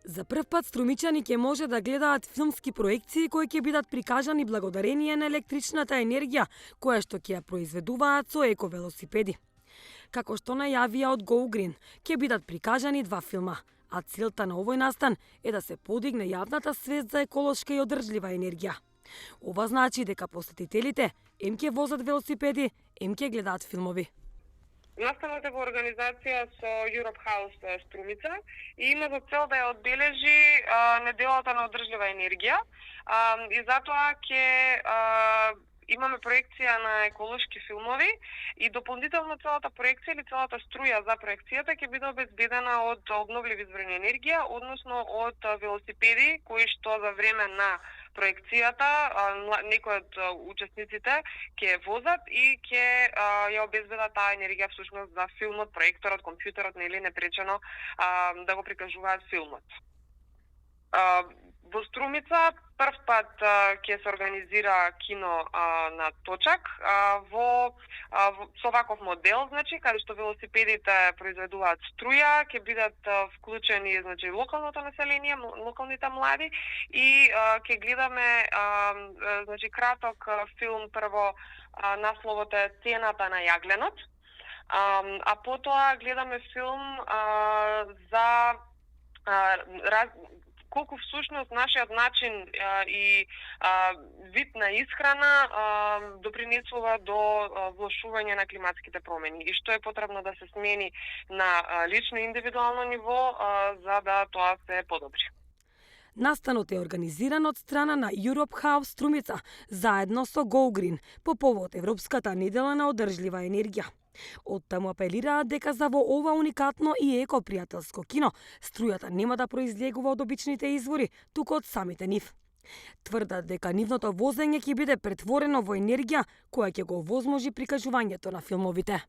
За прв пат струмичани ќе може да гледаат филмски проекции кои ќе бидат прикажани благодарение на електричната енергија која што ќе ја произведуваат со ековелосипеди. Како што најавија од Go Green, ќе бидат прикажани 2 филма, а целта на овој настан е да се подигне јавната свест за еколошка и одржлива енергија. Ова значи дека посетителите ем ќе возат велосипеди, ем ќе гледаат филмови. Настанот е во организација со Europe House Струмица и има за цел да ја одбележи неделата на одржлива енергија и затоа ќе имаме проекција на еколошки филмови и дополнително целата проекција или целата струја за проекцијата ќе биде обезбедена од обновливи извори на енергија, односно од велосипеди кои што за време на проекцијата некои од учесниците ќе возат и ќе ја обезбедат таа енергија всушност за филмот, проекторот, компјутерот, нели непречено да го прикажуваат филмот. Во Струмица прв пат ќе се организира кино на точак со ваков модел, значи каде што велосипедите произведуваат струја, ќе бидат вклучени значи локалното население, локалните млади и ќе гледаме значи краток филм. Прво насловот е Цената на јагленот, а потоа гледаме филм за колку всушност нашиот начин и вид на исхрана допринесува до влошување на климатските промени и што е потребно да се смени на лично индивидуално ниво за да тоа се подобри. Настанот е организиран од страна на Europe House Струмица заедно со Go Green по повод Европската недела на одржлива енергија. Оттаму апелираат дека за во ова уникатно и екопријателско кино струјата нема да произлегува од обичните извори, туку од самите нив. Тврдат дека нивното возење ќе биде претворено во енергија која ќе го овозможи прикажувањето на филмовите.